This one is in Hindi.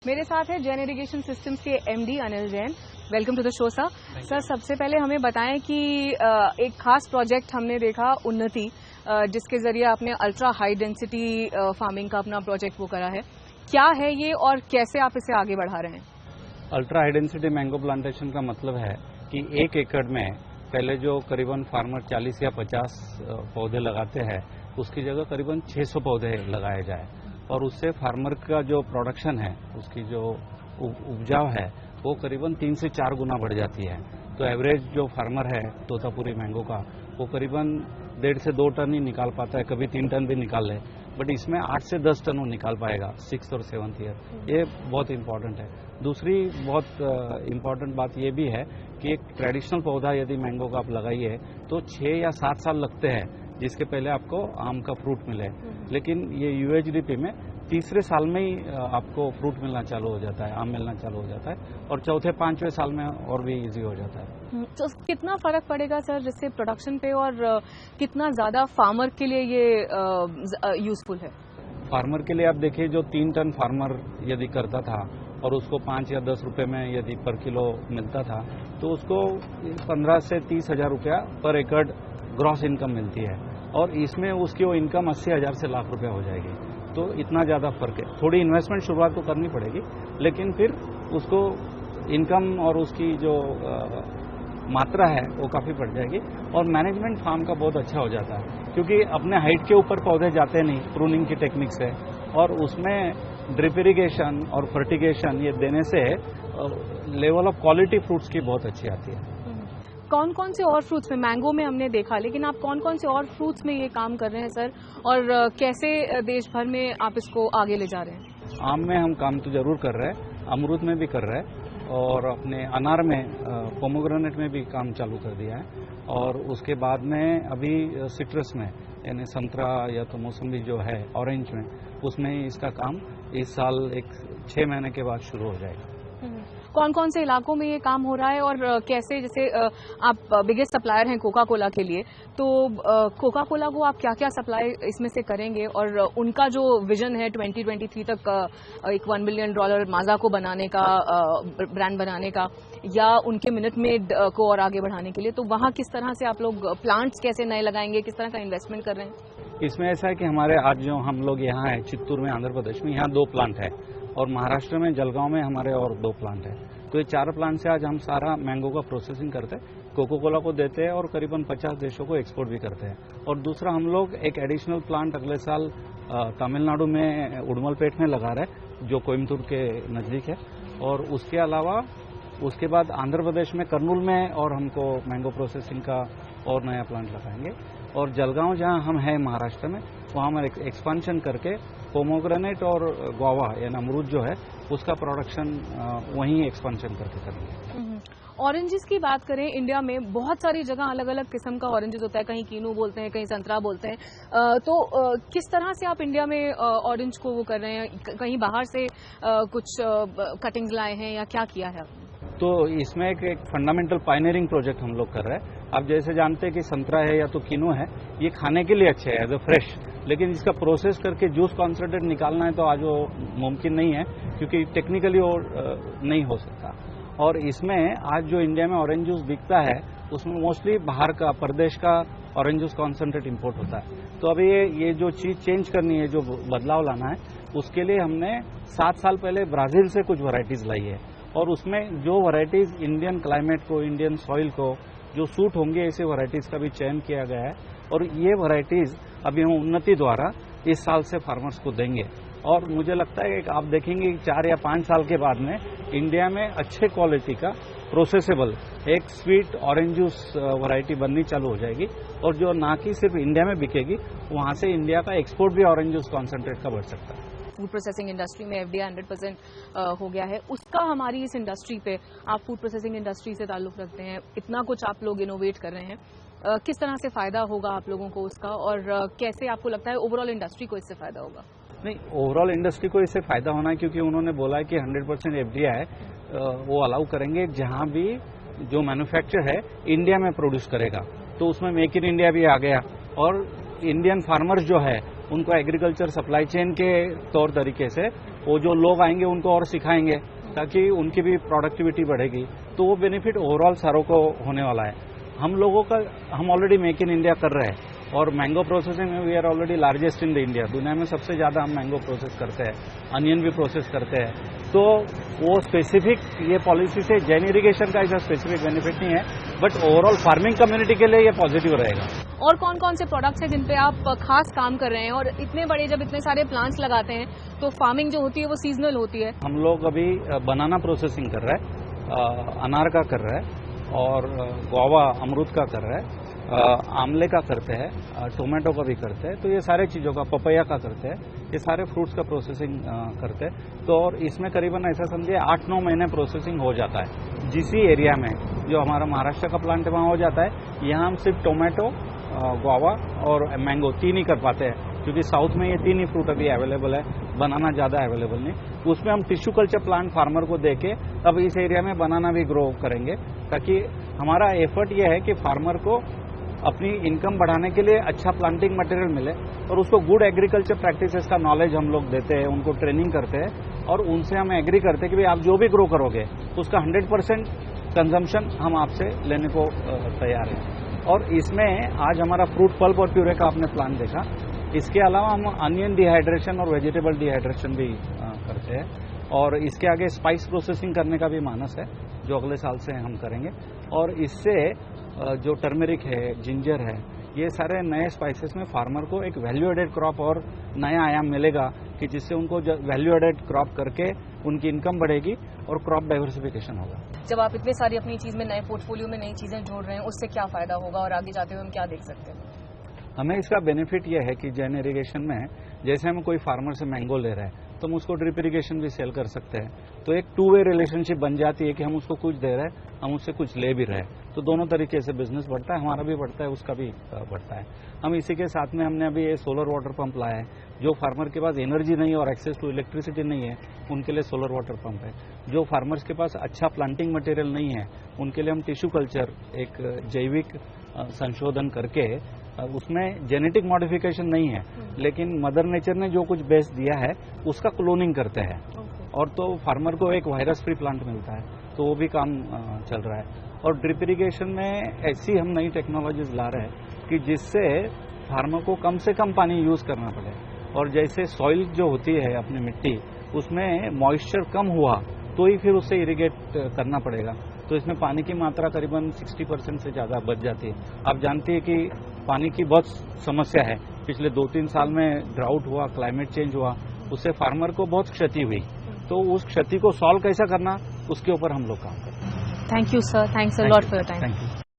मेरे साथ है जैन इरिगेशन सिस्टम्स के MD Anil Jain. Welcome to the show sir. Sir, सबसे पहले हमें बताएं कि एक खास प्रोजेक्ट हमने देखा उन्नति, जिसके जरिए आपने अल्ट्रा हाई डेंसिटी फार्मिंग का अपना प्रोजेक्ट वो करा है। क्या है ये और कैसे आप इसे आगे बढ़ा रहे हैं? Ultra high density mango plantation का मतलब है कि 1 एकड़ में पहले जो करीबन फार्मर 40 या 50 पौधे लगाते हैं, उसकी जगह करीबन 600 पौधे लगाए जाए और उससे फार्मर का जो प्रोडक्शन है, उसकी जो उपजाऊ है, वो करीबन 3 से 4 गुना बढ़ जाती है। तो एवरेज जो फार्मर है तोतापुरी मैंगो का, वो करीबन 1.5 से 2 टन ही निकाल पाता है, कभी 3 टन भी निकाल ले, बट इसमें 8 से 10 टन वो निकाल पाएगा 6th और 7th ईयर। ये बहुत इम्पॉर्टेंट है। दूसरी बहुत इम्पॉर्टेंट बात ये भी है कि एक ट्रेडिशनल पौधा यदि मैंगो का आप लगाइए तो 6 या 7 साल लगते हैं जिसके पहले आपको आम का फ्रूट मिले, लेकिन ये यूएचडीपी में तीसरे साल में ही आपको फ्रूट मिलना चालू हो जाता है, आम मिलना चालू हो जाता है और चौथे 5वें साल में और भी इजी हो जाता है। तो कितना फर्क पड़ेगा सर जिससे प्रोडक्शन पे, और कितना ज्यादा फार्मर के लिए ये यूजफुल है? फार्मर के लिए आप देखिए, जो 3 टन फार्मर यदि करता था और उसको 5 या 10 रुपए में यदि पर किलो मिलता था, तो उसको 15 से 30 हजार रुपया पर एकड़ ग्रॉस इनकम मिलती है और इसमें उसकी वो इनकम 80,000 से लाख रुपया हो जाएगी। तो इतना ज़्यादा फर्क है। थोड़ी इन्वेस्टमेंट शुरुआत तो करनी पड़ेगी, लेकिन फिर उसको इनकम और उसकी जो मात्रा है वो काफ़ी बढ़ जाएगी और मैनेजमेंट फार्म का बहुत अच्छा हो जाता है, क्योंकि अपने हाइट के ऊपर पौधे जाते नहीं प्रूनिंग की टेक्निक से, और उसमें ड्रिप इरिगेशन और फर्टिगेशन ये देने से लेवल ऑफ क्वालिटी फ्रूट्स की बहुत अच्छी आती है। कौन कौन से और फ्रूट्स में, मैंगो में हमने देखा, लेकिन आप कौन कौन से और फ्रूट्स में ये काम कर रहे हैं सर, और कैसे देश भर में आप इसको आगे ले जा रहे हैं? आम में हम काम तो जरूर कर रहे हैं, अमरूद में भी कर रहे हैं और अपने अनार में पोमोग्रेनेट में भी काम चालू कर दिया है, और उसके बाद में अभी सिट्रस में यानी संतरा या तो मौसमी जो है ऑरेंज में, उसमें इसका काम इस साल 6 महीने के बाद शुरू हो जाएगा। कौन कौन से इलाकों में ये काम हो रहा है और कैसे, जैसे आप बिगेस्ट सप्लायर हैं कोका कोला के लिए, तो कोका कोला को आप क्या क्या सप्लाई इसमें से करेंगे, और उनका जो विजन है 2023 तक एक $1 बिलियन माजा को बनाने का, ब्रांड बनाने का, या उनके मिनट मेड को और आगे बढ़ाने के लिए, तो वहाँ किस तरह से आप लोग प्लांट्स कैसे नए लगाएंगे, किस तरह का इन्वेस्टमेंट कर रहे हैं? इसमें ऐसा है कि हमारे आज जो हम लोग यहाँ है चित्तूर में, आंध्र प्रदेश में, यहाँ 2 प्लांट है और महाराष्ट्र में जलगांव में हमारे और 2 प्लांट है। तो ये 4 प्लांट से आज हम सारा मैंगो का प्रोसेसिंग करते हैं, कोको कोला को देते हैं और करीबन 50 देशों को एक्सपोर्ट भी करते हैं। और दूसरा, हम लोग एक एडिशनल प्लांट अगले साल तमिलनाडु में उडमलपेट में लगा रहे हैं, जो कोयम्बटूर के नज़दीक है, और उसके अलावा उसके बाद आंध्र प्रदेश में कर्नूल में और हमको मैंगो प्रोसेसिंग का और नया प्लांट लगाएंगे, और जलगांव जहां हम हैं महाराष्ट्र में, वहां हम एक्सपांशन करके पोमोग्रेनेट और गुआवा यानी अमरूद जो है उसका प्रोडक्शन वहीं एक्सपांशन करके करेंगे। ऑरेंजेस की बात करें, इंडिया में बहुत सारी जगह अलग अलग किस्म का ऑरेंजेस होता है, कहीं कीनू बोलते हैं, कहीं संतरा बोलते हैं, तो किस तरह से आप इंडिया में ऑरेंज को वो कर रहे हैं? कहीं बाहर से कुछ कटिंग्स लाए हैं या क्या किया है आपने? तो इसमें एक फंडामेंटल पायनियरिंग प्रोजेक्ट हम लोग कर रहे हैं। आप जैसे जानते हैं कि संतरा है या तो कीनू है, ये खाने के लिए अच्छे है एज अ फ्रेश, लेकिन इसका प्रोसेस करके जूस कॉन्सेंट्रेट निकालना है तो आज वो मुमकिन नहीं है, क्योंकि टेक्निकली वो नहीं हो सकता। और इसमें आज जो इंडिया में ऑरेंज जूस बिकता है उसमें मोस्टली बाहर का, प्रदेश का ऑरेंज जूस कॉन्सेंट्रेट इंपोर्ट होता है। तो अभी ये जो चीज़ चेंज करनी है, जो बदलाव लाना है, उसके लिए हमने 7 साल पहले ब्राज़ील से कुछ वैरायटीज़ लाई है, और उसमें जो वैरायटीज़ इंडियन क्लाइमेट को, इंडियन सॉइल को जो सूट होंगे, ऐसे वैरायटीज़ का भी चयन किया गया है, और ये वैरायटीज़ अभी हम उन्नति द्वारा इस साल से फार्मर्स को देंगे। और मुझे लगता है कि आप देखेंगे 4 या 5 साल के बाद में इंडिया में अच्छे क्वालिटी का प्रोसेसेबल एक स्वीट ऑरेंज जूस वैरायटी बननी चालू हो जाएगी, और जो ना कि सिर्फ इंडिया में बिकेगी, वहाँ से इंडिया का एक्सपोर्ट भी ऑरेंज जूस कॉन्सेंट्रेट का बढ़ सकता है। फूड प्रोसेसिंग इंडस्ट्री में एफडीआई 100% हो गया है, उसका हमारी इस इंडस्ट्री पे, आप फूड प्रोसेसिंग इंडस्ट्री से ताल्लुक रखते हैं, इतना कुछ आप लोग इनोवेट कर रहे हैं, किस तरह से फायदा होगा आप लोगों को उसका, और कैसे आपको लगता है ओवरऑल इंडस्ट्री को इससे फायदा होगा? नहीं, ओवरऑल इंडस्ट्री को इससे फायदा होना है, क्योंकि उन्होंने बोला है कि 100% एफडीआई वो अलाउ करेंगे जहां भी जो मैन्युफैक्चर है इंडिया में प्रोड्यूस करेगा, तो उसमें मेक इन इंडिया भी आ गया, और इंडियन फार्मर्स जो है उनको एग्रीकल्चर सप्लाई चेन के तौर तरीके से वो जो लोग आएंगे उनको और सिखाएंगे ताकि उनकी भी प्रोडक्टिविटी बढ़ेगी, तो वो बेनिफिट ओवरऑल सारों को होने वाला है। हम ऑलरेडी मेक इन इंडिया कर रहे हैं और मैंगो प्रोसेसिंग में we are already largest in the India. दुनिया में सबसे ज्यादा हम मैंगो प्रोसेस करते हैं, अनियन भी प्रोसेस करते हैं। तो वो स्पेसिफिक ये पॉलिसी से जैन इरिगेशन का ऐसा स्पेसिफिक बेनिफिट नहीं है, बट ओवरऑल फार्मिंग कम्युनिटी के लिए ये पॉजिटिव रहेगा। और कौन कौन से प्रोडक्ट्स हैं जिन पे आप खास काम कर रहे हैं? और इतने बड़े जब इतने सारे प्लांट्स लगाते हैं तो फार्मिंग जो होती है वो सीजनल होती है। हम लोग अभी बनाना प्रोसेसिंग कर रहे हैं, अनार का कर रहे हैं और गुआवा अमरूद का कर रहे हैं, आमले का करते हैं, टोमेटो का भी करते हैं। तो ये सारे चीज़ों का, पपैया का करते हैं, ये सारे फ्रूट्स का प्रोसेसिंग करते हैं। तो और इसमें करीबन ऐसा समझिए 8-9 महीने प्रोसेसिंग हो जाता है। जिस एरिया में जो हमारा महाराष्ट्र का प्लांट है वहाँ हो जाता है। यहाँ हम सिर्फ टोमेटो, गुआवा और मैंगो 3 ही कर पाते हैं, क्योंकि साउथ में ये 3 ही फ्रूट अभी अवेलेबल है, बनाना ज़्यादा अवेलेबल नहीं। उसमें हम टिश्यू कल्चर प्लांट फार्मर को देके अब इस एरिया में बनाना भी ग्रो करेंगे, ताकि हमारा एफर्ट ये है कि फार्मर को अपनी इनकम बढ़ाने के लिए अच्छा प्लांटिंग मटेरियल मिले और उसको गुड एग्रीकल्चर प्रैक्टिसेस का नॉलेज हम लोग देते हैं, उनको ट्रेनिंग करते हैं और उनसे हम एग्री करते हैं कि भाई आप जो भी ग्रो करोगे उसका 100% कंजम्पशन हम आपसे लेने को तैयार हैं। और इसमें आज हमारा फ्रूट पल्प और प्यूरे का आपने प्लान देखा। इसके अलावा हम अनियन डिहाइड्रेशन और वेजिटेबल डिहाइड्रेशन भी करते हैं और इसके आगे स्पाइस प्रोसेसिंग करने का भी मानस है, जो अगले साल से हम करेंगे। और इससे जो टर्मरिक है, जिंजर है, ये सारे नए स्पाइसेस में फार्मर को एक वैल्यू एडेड क्रॉप और नया आयाम मिलेगा कि जिससे उनको वैल्यू एडेड क्रॉप करके उनकी इनकम बढ़ेगी और क्रॉप डाइवर्सिफिकेशन होगा। जब आप इतने सारी अपनी चीज में, नए पोर्टफोलियो में नई चीजें जोड़ रहे हैं, उससे क्या फायदा होगा और आगे जाते हुए हम क्या देख सकते हैं? हमें इसका बेनिफिट यह है कि जैन इरिगेशन में जैसे हम कोई फार्मर से मैंगो ले रहे हैं तो हम उसको ड्रिप इरिगेशन भी सेल कर सकते हैं। तो एक 2 वे रिलेशनशिप बन जाती है कि हम उसको कुछ दे रहे हैं, हम उससे कुछ ले भी रहे हैं। तो दोनों तरीके से बिजनेस बढ़ता है, हमारा भी बढ़ता है, उसका भी बढ़ता है। हम इसी के साथ में हमने अभी ये सोलर वाटर पंप लाया है। जो फार्मर के पास एनर्जी नहीं है और एक्सेस टू इलेक्ट्रिसिटी नहीं है, उनके लिए सोलर वाटर पंप है। जो फार्मर्स के पास अच्छा प्लांटिंग मटेरियल नहीं है, उनके लिए हम टिश्यू कल्चर, एक जैविक संशोधन करके, उसमें जेनेटिक मॉडिफिकेशन नहीं है लेकिन मदर नेचर ने जो कुछ बेस दिया है उसका क्लोनिंग करते हैं और तो फार्मर को एक वायरस फ्री प्लांट मिलता है। तो वो भी काम चल रहा है। और ड्रिप इरिगेशन में ऐसी हम नई टेक्नोलॉजीज ला रहे हैं कि जिससे फार्मर को कम से कम पानी यूज करना पड़े। और जैसे सॉइल जो होती है अपनी मिट्टी, उसमें मॉइस्चर कम हुआ तो ही फिर उससे इरिगेट करना पड़ेगा। तो इसमें पानी की मात्रा करीबन 60% से ज़्यादा बच जाती है। आप जानते हैं कि पानी की बहुत समस्या है। पिछले 2-3 साल में ड्राउट हुआ, क्लाइमेट चेंज हुआ, उससे फार्मर को बहुत क्षति हुई। तो उस क्षति को सॉल्व कैसा करना, उसके ऊपर हम लोग काम करते हैं। Thank you sir, thanks a lot for your time. Thank you.